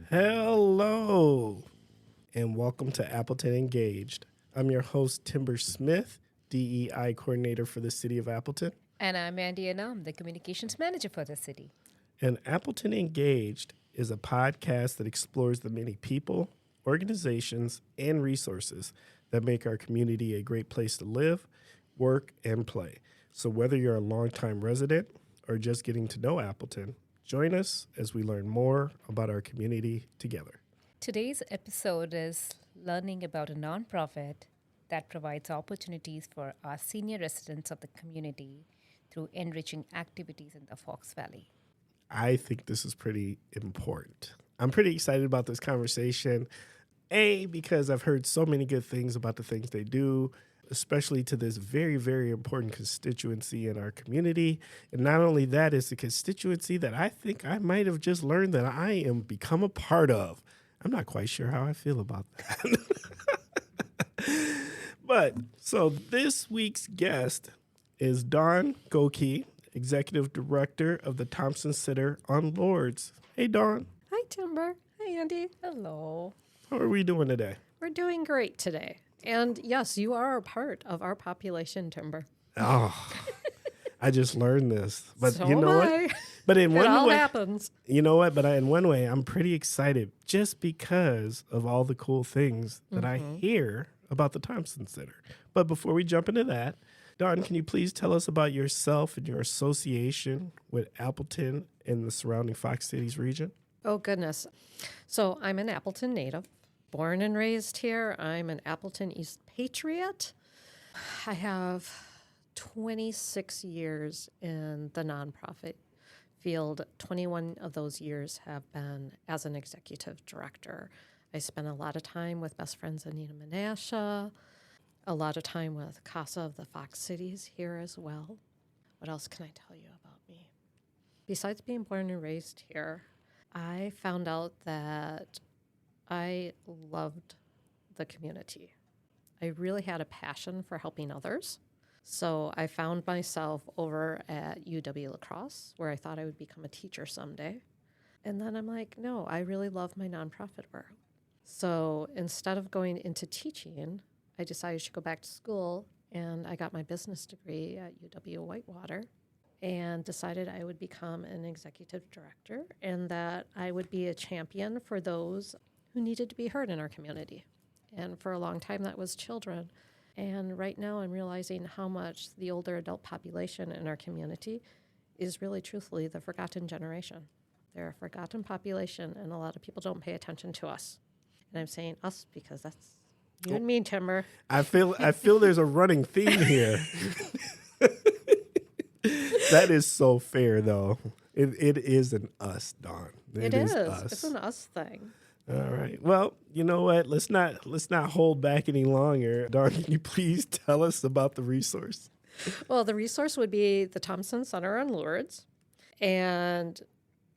Hello, and welcome to Appleton Engaged. I'm your host, Timber Smith, DEI coordinator for the city of Appleton. And I'm Andy Anam, the communications manager for the city. And Appleton Engaged is a podcast that explores the many people, organizations, and resources that make our community a great place to live, work, and play. So whether you're a longtime resident or just getting to know Appleton, join us as we learn more about our community together. Today's episode is learning about a nonprofit that provides opportunities for our senior residents of the community through enriching activities in the Fox Valley. I think this is pretty important. I'm pretty excited about this conversation, because I've heard so many good things about the things they do, especially to this very, very important constituency in our community. And not only that, it's a constituency that I think I might have just learned that I am become a part of. I'm not quite sure how I feel about that. But so this week's guest is Gohlke, Executive Director of the Thompson Center on Lourdes. Hey, Dawn. Hi, Timber. Hi, Andy. Hello. How are we doing today? We're doing great today. And yes, you are a part of our population, Timber. Oh, I just learned this. But So you know am I. what? But in It one all way, happens. you know what? But in one way, I'm pretty excited just because of all the cool things that I hear about the Thompson Center. But before we jump into that, Dawn, can you please tell us about yourself and your association with Appleton and the surrounding Fox Cities region? Oh, goodness. So I'm an Appleton native, born and raised here. I'm an Appleton East patriot. I have 26 years in the nonprofit field. 21 of those years have been as an executive director. I spent a lot of time with Best Friends Anita Menasha, a lot of time with CASA of the Fox Cities here as well. What else can I tell you about me? Besides being born and raised here, I found out that I loved the community. I really had a passion for helping others. So I found myself over at UW-La Crosse, where I thought I would become a teacher someday. And then I'm like, no, I really love my nonprofit work. So instead of going into teaching, I decided I should go back to school, and I got my business degree at UW-Whitewater and decided I would become an executive director and that I would be a champion for those who needed to be heard in our community. And for a long time, that was children. And right now, I'm realizing how much the older adult population in our community is really, truthfully, the forgotten generation. They're a forgotten population, and a lot of people don't pay attention to us. And I'm saying us because that's you and me, Timber. I feel there's a running theme here. That is so fair, though. It is an us, Dawn. It is. Us. It's an us thing. All right. Well, you know what? Let's not hold back any longer. Dawn, can you please tell us about the resource? Well, the resource would be the Thompson Center on Lourdes. And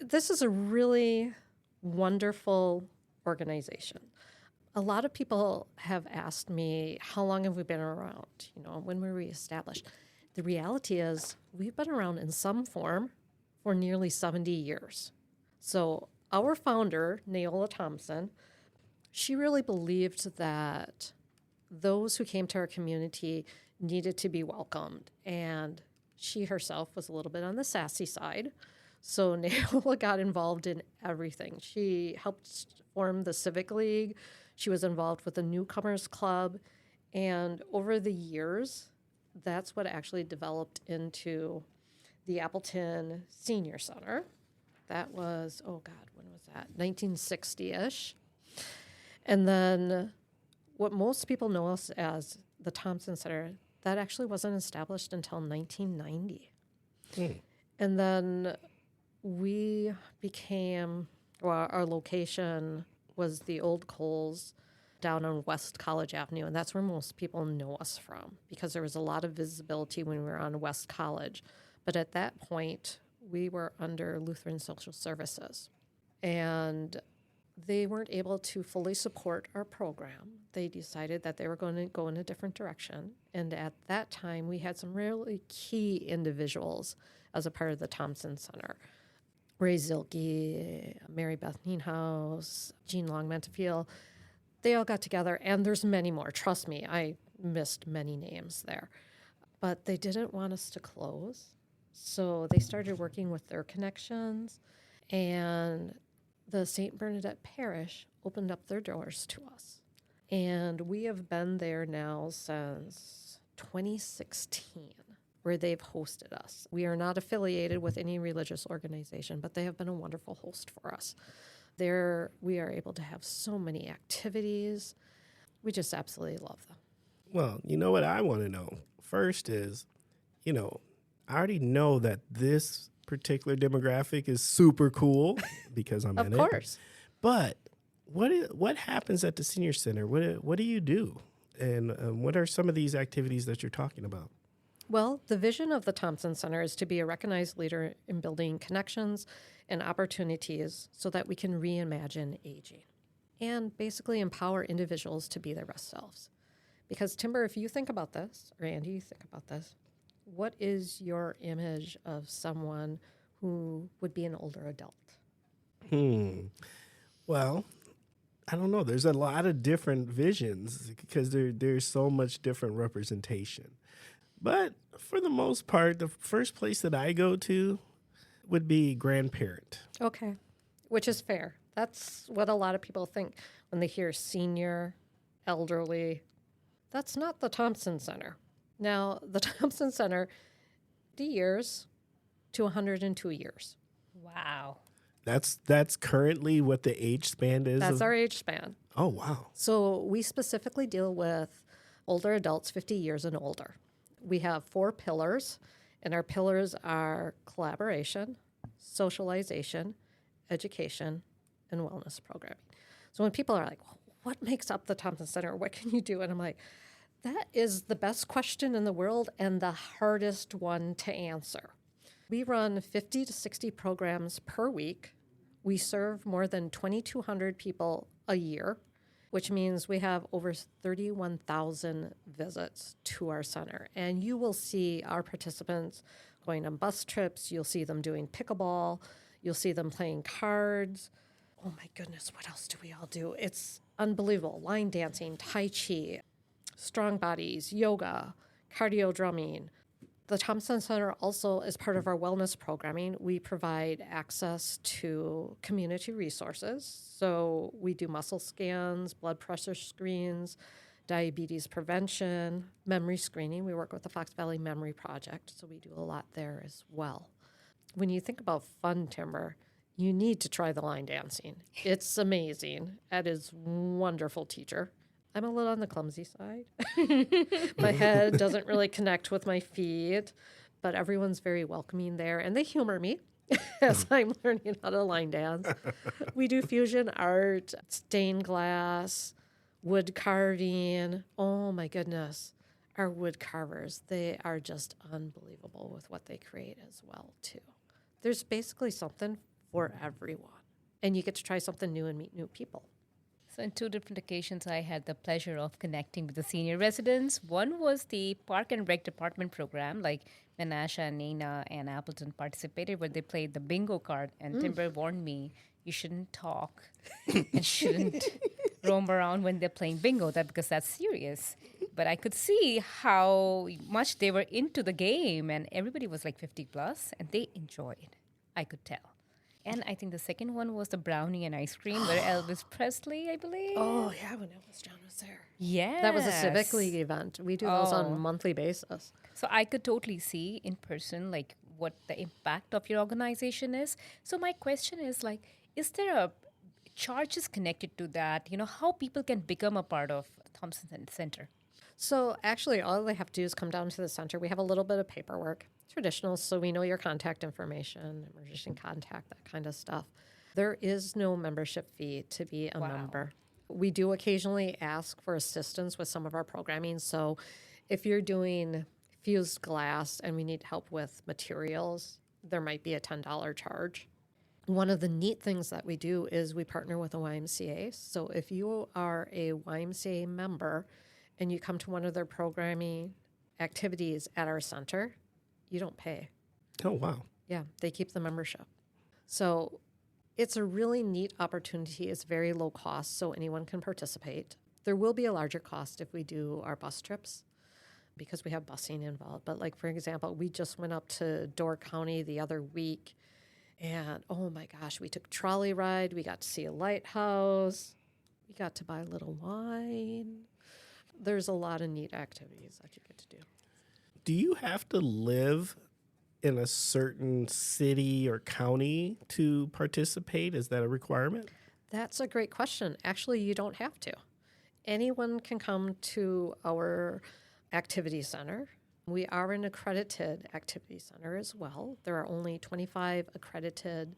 this is a really wonderful organization. A lot of people have asked me, how long have we been around? When were we established? The reality is we've been around in some form for nearly 70 years. So our founder, Naola Thompson, she really believed that those who came to our community needed to be welcomed. And she herself was a little bit on the sassy side. So Naola got involved in everything. She helped form the Civic League. She was involved with the Newcomers Club. And over the years, that's what actually developed into the Appleton Senior Center. That was, when was that? 1960-ish. And then what most people know us as the Thompson Center, that actually wasn't established until 1990. And then we became, our location was the old Coles down on West College Avenue, and that's where most people know us from because there was a lot of visibility when we were on West College. But at that point, we were under Lutheran Social Services. And they weren't able to fully support our program. They decided that they were going to go in a different direction. And at that time, we had some really key individuals as a part of the Thompson Center. Ray Zilke, Mary Beth Nienhaus, Jean Long Mentefield. They all got together, and there's many more. Trust me, I missed many names there. But they didn't want us to close. So they started working with their connections, and the St. Bernadette Parish opened up their doors to us. And we have been there now since 2016, where they've hosted us. We are not affiliated with any religious organization, but they have been a wonderful host for us. There, we are able to have so many activities. We just absolutely love them. Well, you know what I want to know first is, I already know that this particular demographic is super cool because I'm in it. Of course. But what happens at the senior center? What do you do? And what are some of these activities that you're talking about? Well, the vision of the Thompson Center is to be a recognized leader in building connections and opportunities so that we can reimagine aging and basically empower individuals to be their best selves. Because, Timber, if you think about this, or Andy, you think about this, what is your image of someone who would be an older adult? Well, I don't know. There's a lot of different visions because there's so much different representation. But for the most part, the first place that I go to would be grandparent. Okay, which is fair. That's what a lot of people think when they hear senior, elderly. That's not the Thompson Center. Now, the Thompson Center, 50 years to 102 years. Wow. That's currently what the age span is? That's our age span. Oh, wow. So we specifically deal with older adults, 50 years and older. We have 4 pillars, and our pillars are collaboration, socialization, education, and wellness programming. So when people are like, well, what makes up the Thompson Center? What can you do? And I'm like, that is the best question in the world and the hardest one to answer. We run 50 to 60 programs per week. We serve more than 2,200 people a year, which means we have over 31,000 visits to our center. And you will see our participants going on bus trips. You'll see them doing pickleball. You'll see them playing cards. Oh my goodness, what else do we all do? It's unbelievable. Line dancing, Tai Chi, strong bodies, yoga, cardio drumming. The Thompson Center also, as part of our wellness programming, we provide access to community resources. So we do muscle scans, blood pressure screens, diabetes prevention, memory screening. We work with the Fox Valley Memory Project, so we do a lot there as well. When you think about fun, Timber, you need to try the line dancing. It's amazing. Ed is wonderful teacher. I'm a little on the clumsy side. My head doesn't really connect with my feet, but everyone's very welcoming there, and they humor me as I'm learning how to line dance. We do fusion art, stained glass, wood carving. Oh, my goodness. Our wood carvers, they are just unbelievable with what they create as well, too. There's basically something for everyone, and you get to try something new and meet new people. So on 2 different occasions, I had the pleasure of connecting with the senior residents. One was the Park and Rec Department program, like Menasha, Nina, and Appleton participated, where they played the bingo card. And Timber warned me, you shouldn't talk and shouldn't roam around when they're playing bingo, because that's serious. But I could see how much they were into the game, and everybody was like 50 plus, and they enjoyed. I could tell. And I think the second one was the brownie and ice cream, where Elvis Presley, I believe. Oh, yeah, when Elvis John was there. Yeah. That was a Civic League event. We do those on a monthly basis. So I could totally see in person, like, what the impact of your organization is. So my question is, like, is there a charges connected to that? How people can become a part of Thompson Center? So actually, all they have to do is come down to the center. We have a little bit of paperwork, traditional, so we know your contact information, emergency contact, that kind of stuff. There is no membership fee to be a member. We do occasionally ask for assistance with some of our programming. So if you're doing fused glass and we need help with materials, there might be a $10 charge. One of the neat things that we do is we partner with a YMCA. So if you are a YMCA member and you come to one of their programming activities at our center, you don't pay. Oh, wow. Yeah, they keep the membership. So it's a really neat opportunity. It's very low cost, so anyone can participate. There will be a larger cost if we do our bus trips because we have busing involved. But like, for example, we just went up to Door County the other week, and oh my gosh, we took a trolley ride. We got to see a lighthouse. We got to buy a little wine. There's a lot of neat activities that you get to do. Do you have to live in a certain city or county to participate? Is that a requirement? That's a great question. Actually, you don't have to. Anyone can come to our activity center. We are an accredited activity center as well. There are only 25 accredited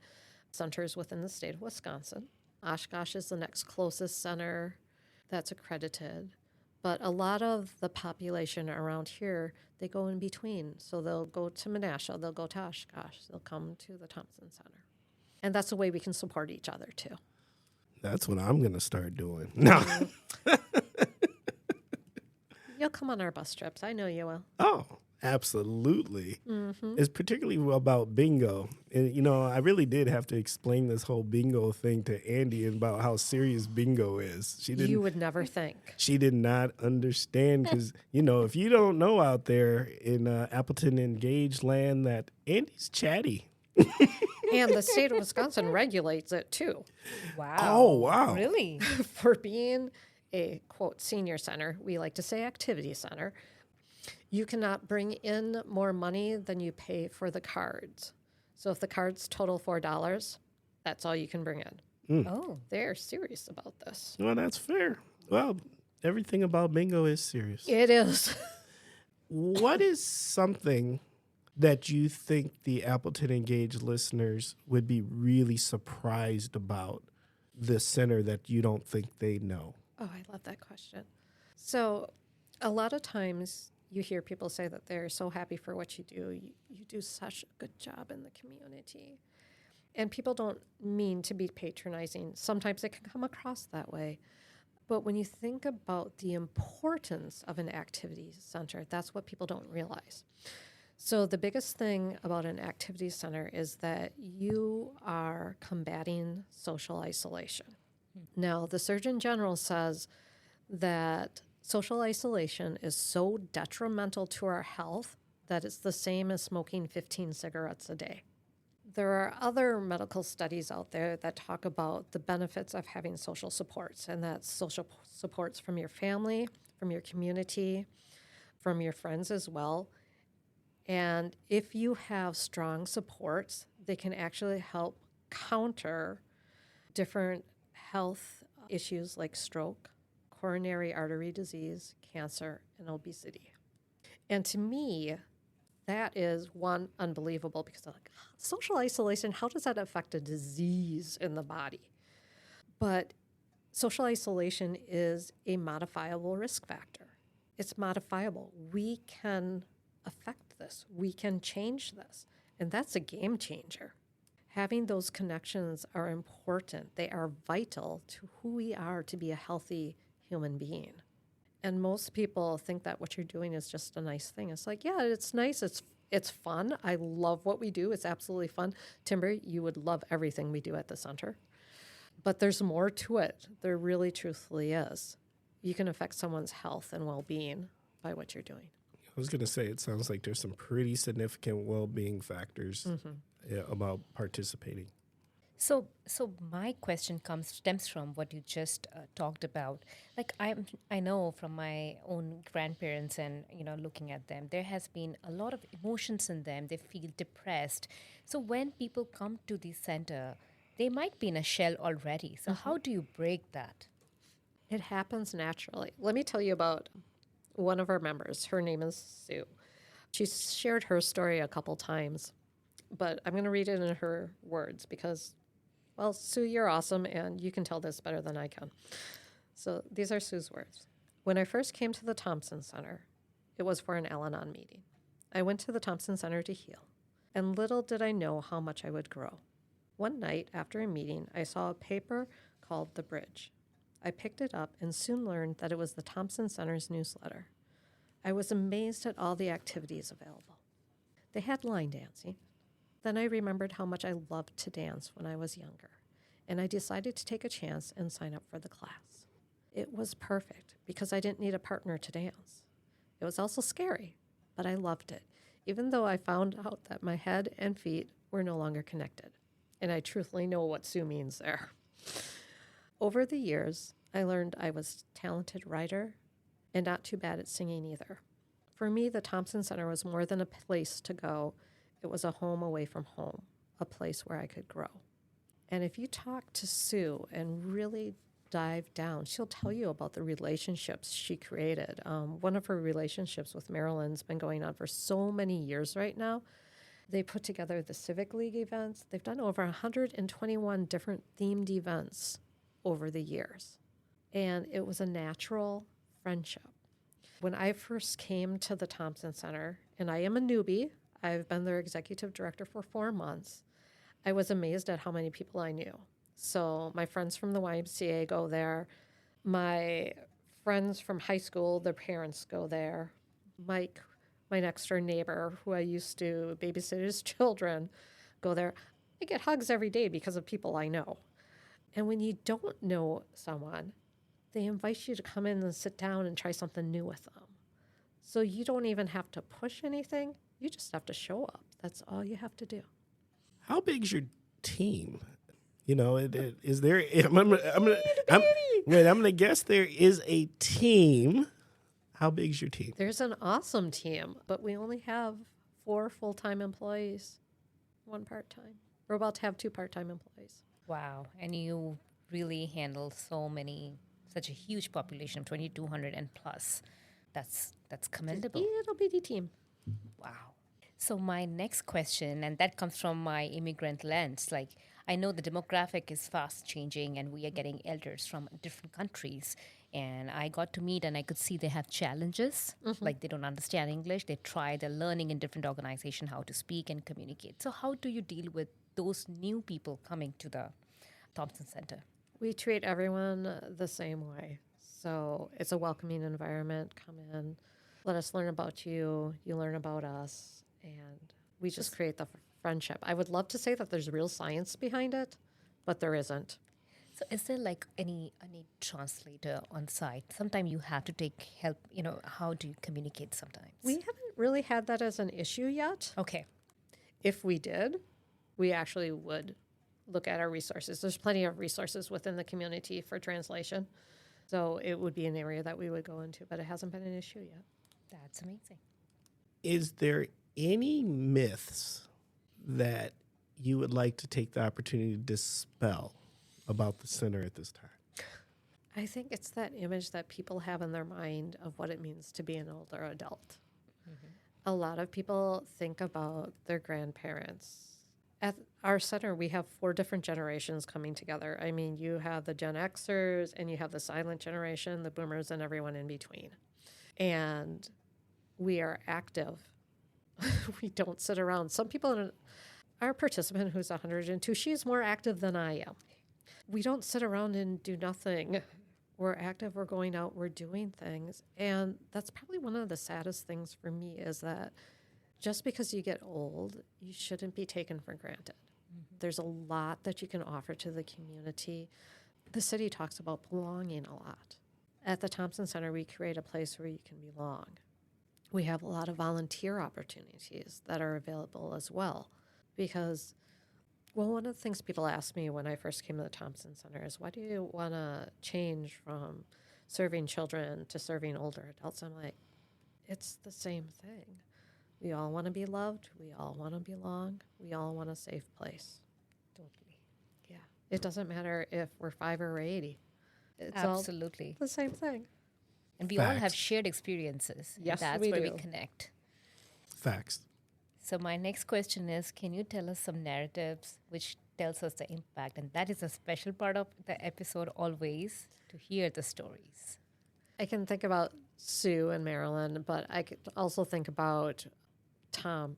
centers within the state of Wisconsin. Oshkosh is the next closest center that's accredited. But a lot of the population around here, they go in between. So they'll go to Menasha, they'll go to Oshkosh, they'll come to the Thompson Center. And that's a way we can support each other too. That's what I'm going to start doing. No. You'll come on our bus trips. I know you will. Oh, absolutely. Mm-hmm. It's particularly about bingo. And, you know, I really did have to explain this whole bingo thing to Andy about how serious bingo is. You would never think. She did not understand because, you know, if you don't know out there in Appleton Engaged land that Andy's chatty. And the state of Wisconsin regulates it too. Wow. Oh, wow. Really? For being a, quote, senior center, we like to say activity center, you cannot bring in more money than you pay for the cards. So if the cards total $4, that's all you can bring in. Oh. They're serious about this. Well, that's fair. Well, everything about bingo is serious. It is. What is something that you think the Appleton Engaged listeners would be really surprised about the center that you don't think they know? Oh, I love that question. So a lot of times you hear people say that they're so happy for what you do. You do such a good job in the community. And people don't mean to be patronizing. Sometimes it can come across that way. But when you think about the importance of an activity center, that's what people don't realize. So the biggest thing about an activity center is that you are combating social isolation. Now, the Surgeon General says that social isolation is so detrimental to our health that it's the same as smoking 15 cigarettes a day. There are other medical studies out there that talk about the benefits of having social supports, and that's social supports from your family, from your community, from your friends as well. And if you have strong supports, they can actually help counter different health issues like stroke, coronary artery disease, cancer, and obesity. And to me, that is one unbelievable because I'm like, social isolation, how does that affect a disease in the body? But social isolation is a modifiable risk factor. It's modifiable. We can affect this. We can change this. And that's a game changer. Having those connections are important. They are vital to who we are to be a healthy human being. And most people think that what you're doing is just a nice thing. It's like, yeah, it's nice. It's fun. I love what we do. It's absolutely fun. Timber, you would love everything we do at the center. But there's more to it. There really truthfully is. You can affect someone's health and well-being by what you're doing. I was going to say, it sounds like there's some pretty significant well-being factors about participating. So my question stems from what you just talked about. Like I know from my own grandparents and looking at them, there has been a lot of emotions in them. They feel depressed. So when people come to the center, they might be in a shell already. So how do you break that? It happens naturally. Let me tell you about one of our members. Her name is Sue. She's shared her story a couple times, but I'm going to read it in her words because, well, Sue, you're awesome, and you can tell this better than I can. So these are Sue's words. When I first came to the Thompson Center, it was for an Al-Anon meeting. I went to the Thompson Center to heal, and little did I know how much I would grow. One night after a meeting, I saw a paper called The Bridge. I picked it up and soon learned that it was the Thompson Center's newsletter. I was amazed at all the activities available. They had line dancing. Then I remembered how much I loved to dance when I was younger, and I decided to take a chance and sign up for the class. It was perfect because I didn't need a partner to dance. It was also scary, but I loved it, even though I found out that my head and feet were no longer connected. And I truthfully know what Sue means there. Over the years, I learned I was a talented writer and not too bad at singing either. For me, the Thompson Center was more than a place to go. It was a home away from home, a place where I could grow. And if you talk to Sue and really dive down, she'll tell you about the relationships she created. One of her relationships with Marilyn's been going on for so many years right now. They put together the Civic League events. They've done over 121 different themed events over the years. And it was a natural friendship. When I first came to the Thompson Center, and I am a newbie, I've been their executive director for 4 months, I was amazed at how many people I knew. So my friends from the YMCA go there. My friends from high school, their parents go there. Mike, my next door neighbor, who I used to babysit his children, go there. I get hugs every day because of people I know. And when you don't know someone, they invite you to come in and sit down and try something new with them. So you don't even have to push anything. You just have to show up. That's all you have to do. How big's your team? You know, is there? I'm gonna guess there is a team. How big's your team? There's an awesome team, but we only have 4 full-time employees, 1 part-time. We're about to have 2 part-time employees. Wow. And you really handle such a huge population of 2,200 and plus. That's commendable. Little bitty team. Wow. So my next question, and that comes from my immigrant lens, like I know the demographic is fast changing and we are getting elders from different countries. And I got to meet and I could see they have challenges, like they don't understand English. they're learning in different organizations how to speak and communicate. So how do you deal with those new people coming to the Thompson Center? We treat everyone the same way. So it's a welcoming environment. Come in, let us learn about you, you learn about us, and we just create the friendship. I would love to say that there's real science behind it, but there isn't. So is there like any translator on site? Sometimes you have to take help, how do you communicate sometimes? We haven't really had that as an issue yet. Okay. If we did, we actually would look at our resources. There's plenty of resources within the community for translation. So it would be an area that we would go into, but it hasn't been an issue yet. That's amazing. Is there any myths that you would like to take the opportunity to dispel about the center at this time? I think it's that image that people have in their mind of what it means to be an older adult. A lot of people think about their grandparents. At our center, we have 4 different generations coming together. I mean, you have the Gen Xers, and you have the silent generation, the boomers, and everyone in between. And we are active. We don't sit around. Some people, our participant who's 102, she's more active than I am. We don't sit around and do nothing. We're active, we're going out, we're doing things. And that's probably one of the saddest things for me is that just because you get old, you shouldn't be taken for granted. There's a lot that you can offer to the community. The city talks about belonging a lot. At the Thompson Center, we create a place where you can belong. We have a lot of volunteer opportunities that are available as well because, well, one of the things people asked me when I first came to the Thompson Center is, why do you want to change from serving children to serving older adults? I'm like, it's the same thing. We all want to be loved. We all want to belong. We all want a safe place. Totally. Yeah. It doesn't matter if we're 5 or 80. It's Absolutely. all the same thing. And we all have shared experiences. Yes, that's we where do. we connect. Facts. So my next question is, can you tell us some narratives which tells us the impact? And that is a special part of the episode always, to hear the stories. I can think about Sue and Marilyn, but I could also think about Tom.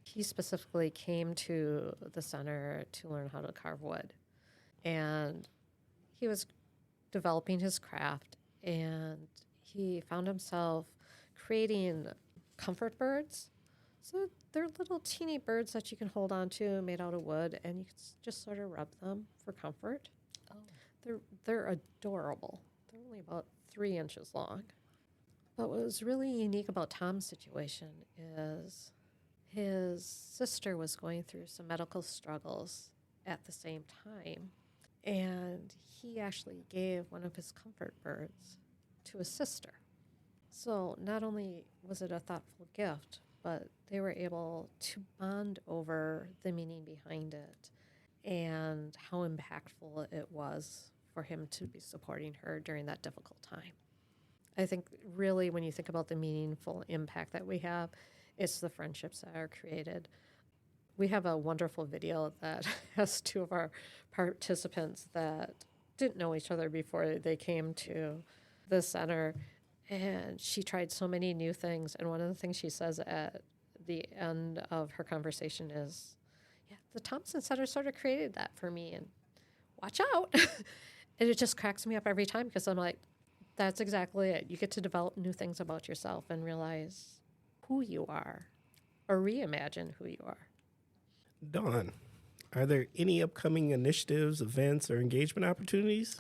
He specifically came to the center to learn how to carve wood. And he was developing his craft, and he found himself creating comfort birds. So they're little teeny birds that you can hold on to, made out of wood, and you can just sort of rub them for comfort. Oh. They're adorable. They're only about 3 inches long. But what was really unique about Tom's situation is his sister was going through some medical struggles at the same time. And he actually gave one of his comfort birds to his sister. So not only was it a thoughtful gift, but they were able to bond over the meaning behind it and how impactful it was for him to be supporting her during that difficult time. I think really when you think about the meaningful impact that we have, it's the friendships that are created. We have a wonderful video that has 2 of our participants that didn't know each other before they came to the center, and she tried so many new things. And one of the things she says at the end of her conversation is, yeah, the Thompson Center sort of created that for me, and watch out. And it just cracks me up every time because I'm like, that's exactly it. You get to develop new things about yourself and realize who you are or reimagine who you are. Dawn, are there any upcoming initiatives, events, or engagement opportunities?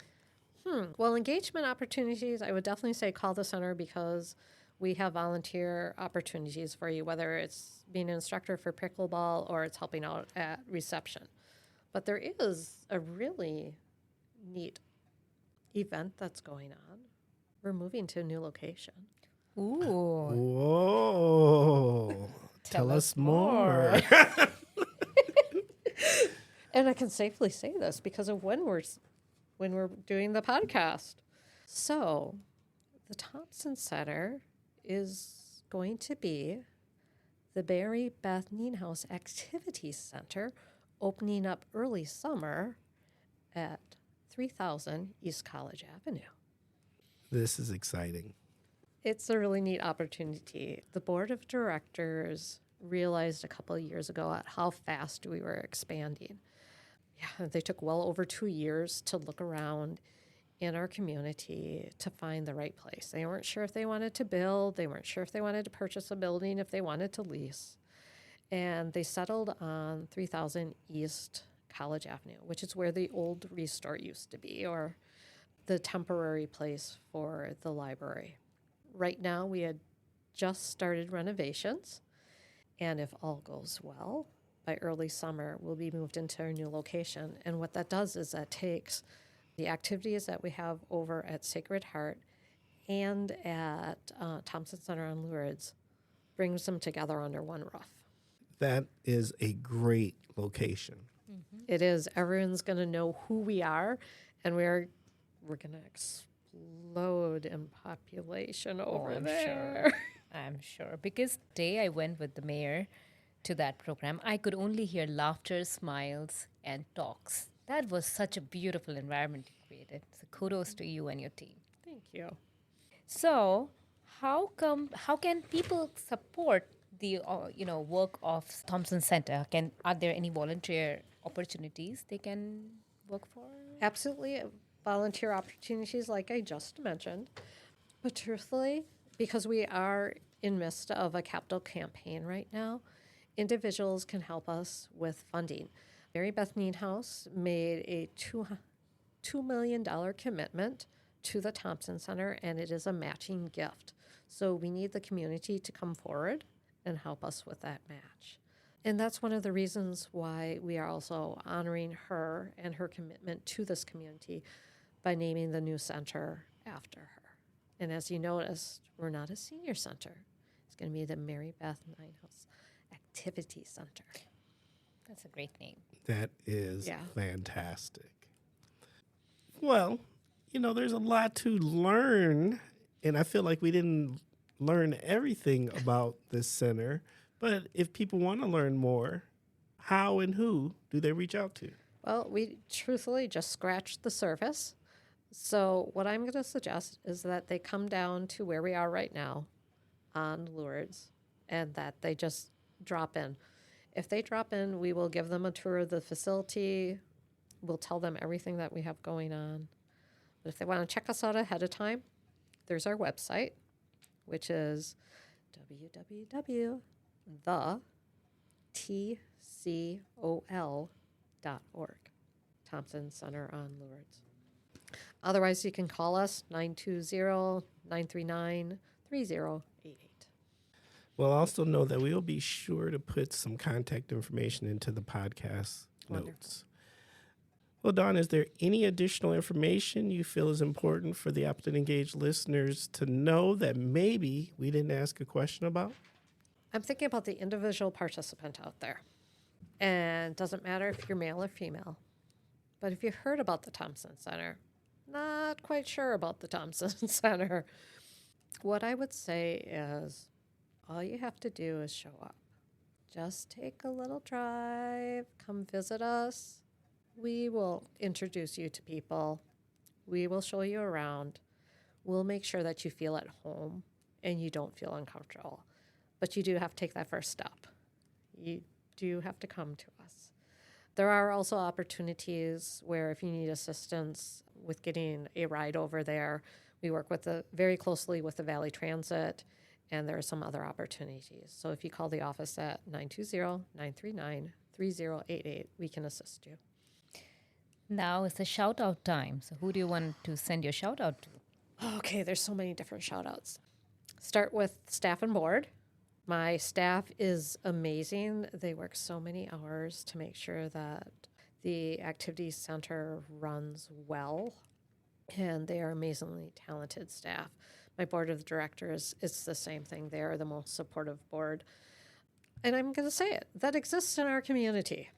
Well, engagement opportunities, I would definitely say call the center because we have volunteer opportunities for you, whether it's being an instructor for pickleball or it's helping out at reception. But there is a really neat event that's going on. We're moving to a new location. Ooh. Whoa. Tell us more. And I can safely say this because of when we're doing the podcast. So, the Thompson Center is going to be the Mary Beth Nienhuis Activity Center, opening up early summer at 3000 East College Avenue. This is exciting. It's a really neat opportunity. The board of directors realized a couple of years ago at how fast we were expanding. Yeah, they took well over 2 years to look around in our community to find the right place. They weren't sure if they wanted to build. They weren't sure if they wanted to purchase a building, if they wanted to lease. And they settled on 3000 East College Avenue, which is where the old Restore used to be, or the temporary place for the library. Right now, we had just started renovations, and if all goes well, by early summer, we'll be moved into our new location. And what that does is that takes the activities that we have over at Sacred Heart and at Thompson Center on Lourdes, brings them together under one roof. That is a great location. Mm-hmm. It is. Everyone's going to know who we are, and we're going to explode in population over there. I'm sure. Because the day I went with the mayor to that program, I could only hear laughter, smiles, and talks. That was such a beautiful environment you created. So kudos to you and your team. Thank you. So, how can people support the work of Thompson Center? Are there any volunteer opportunities they can work for? Absolutely. Volunteer opportunities like I just mentioned. But truthfully, because we are in midst of a capital campaign right now, individuals can help us with funding. Mary Beth Nienhuis made a $2 million commitment to the Thompson Center, and it is a matching gift. So we need the community to come forward and help us with that match. And that's one of the reasons why we are also honoring her and her commitment to this community by naming the new center after her. And as you noticed, we're not a senior center. It's going to be the Mary Beth Nienhuis Activity Center. That's a great name. That is fantastic. Well, there's a lot to learn, and I feel like we didn't learn everything about this center. But if people want to learn more, how and who do they reach out to? Well, we truthfully just scratched the surface. So what I'm going to suggest is that they come down to where we are right now on Lourdes and that they just drop in. If they drop in, we will give them a tour of the facility. We'll tell them everything that we have going on. But if they want to check us out ahead of time, there's our website, which is www.thetcol.org. Thompson Center on Lourdes. Otherwise, you can call us 920-939-3088. Well, also know that we'll be sure to put some contact information into the podcast notes. Well, Dawn, is there any additional information you feel is important for the Appleton Engaged listeners to know that maybe we didn't ask a question about? I'm thinking about the individual participant out there. And it doesn't matter if you're male or female. But if you heard about the Thompson Center, not quite sure about the Thompson Center, what I would say is all you have to do is show up. Just take a little drive, come visit us. We will introduce you to people. We will show you around. We'll make sure that you feel at home and you don't feel uncomfortable. But you do have to take that first step. You do have to come to us. There are also opportunities where if you need assistance with getting a ride over there, we work with very closely with the Valley Transit, and there are some other opportunities. So if you call the office at 920-939-3088, we can assist you. Now it's the shout-out time. So who do you want to send your shout-out to? Okay, there's so many different shout-outs. Start with staff and board. My staff is amazing. They work so many hours to make sure that the activity center runs well, and they are amazingly talented staff. My board of directors, it's the same thing. They are the most supportive board. And I'm going to say it, that exists in our community.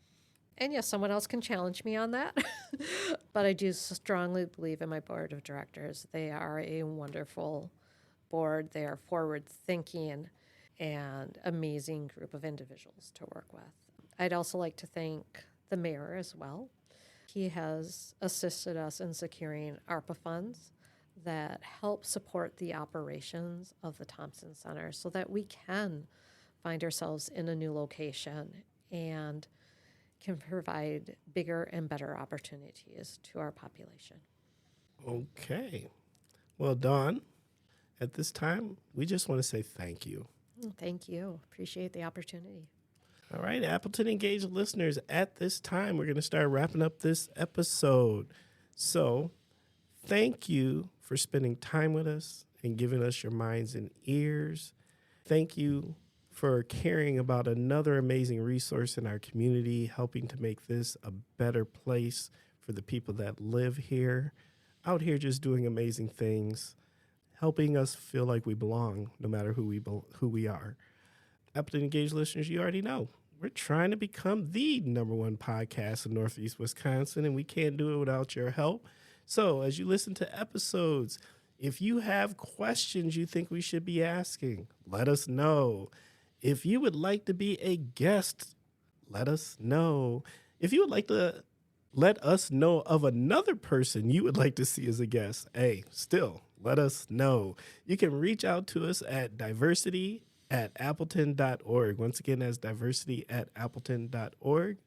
And yes, someone else can challenge me on that, but I do strongly believe in my board of directors. They are a wonderful board. They are forward-thinking and amazing group of individuals to work with. I'd also like to thank the mayor as well. He has assisted us in securing ARPA funds that help support the operations of the Thompson Center so that we can find ourselves in a new location and can provide bigger and better opportunities to our population. Okay. Well, Dawn, at this time, we just want to say thank you. Thank you. Appreciate the opportunity. All right, Appleton Engaged listeners, at this time, we're going to start wrapping up this episode. So thank you for spending time with us and giving us your minds and ears. Thank you for caring about another amazing resource in our community, helping to make this a better place for the people that live here, out here just doing amazing things, helping us feel like we belong no matter who we are. Appleton Engaged listeners, you already know, we're trying to become the #1 podcast in Northeast Wisconsin, and we can't do it without your help. So as you listen to episodes, if you have questions you think we should be asking, let us know. If you would like to be a guest, let us know. If you would like to let us know of another person you would like to see as a guest, still, let us know. You can reach out to us at diversity@appleton.org. Once again, that's diversity@appleton.org.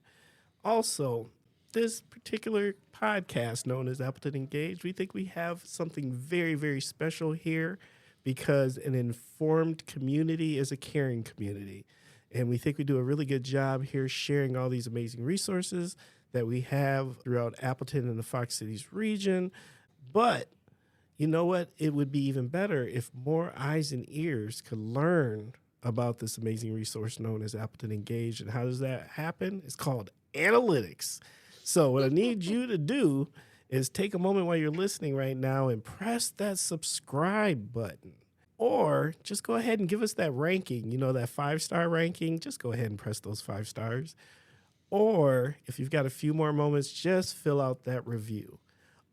Also, this particular podcast known as Appleton Engaged, we think we have something very, very special here because an informed community is a caring community. And we think we do a really good job here sharing all these amazing resources that we have throughout Appleton and the Fox Cities region. But you know what? It would be even better if more eyes and ears could learn about this amazing resource known as Appleton Engaged. And how does that happen? It's called analytics. So what I need you to do is take a moment while you're listening right now and press that subscribe button. Or just go ahead and give us that ranking, that 5-star ranking. Just go ahead and press those 5 stars. Or if you've got a few more moments, just fill out that review.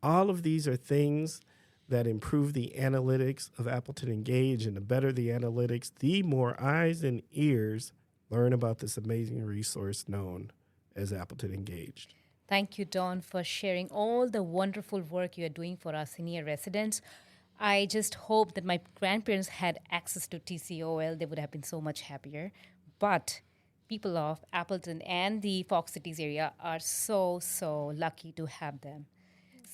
All of these are things that improve the analytics of Appleton Engage. And the better the analytics, the more eyes and ears learn about this amazing resource known as Appleton Engaged. Thank you, Dawn, for sharing all the wonderful work you are doing for our senior residents. I just hope that my grandparents had access to TCOL. They would have been so much happier. But people of Appleton and the Fox Cities area are so, so lucky to have them.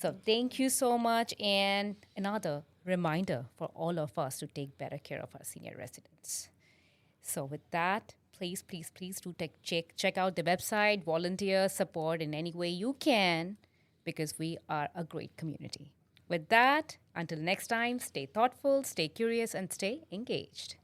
So thank you so much. And another reminder for all of us to take better care of our senior residents. So with that, please, please, please do check out the website, volunteer, support in any way you can, because we are a great community. With that, until next time, stay thoughtful, stay curious, and stay engaged.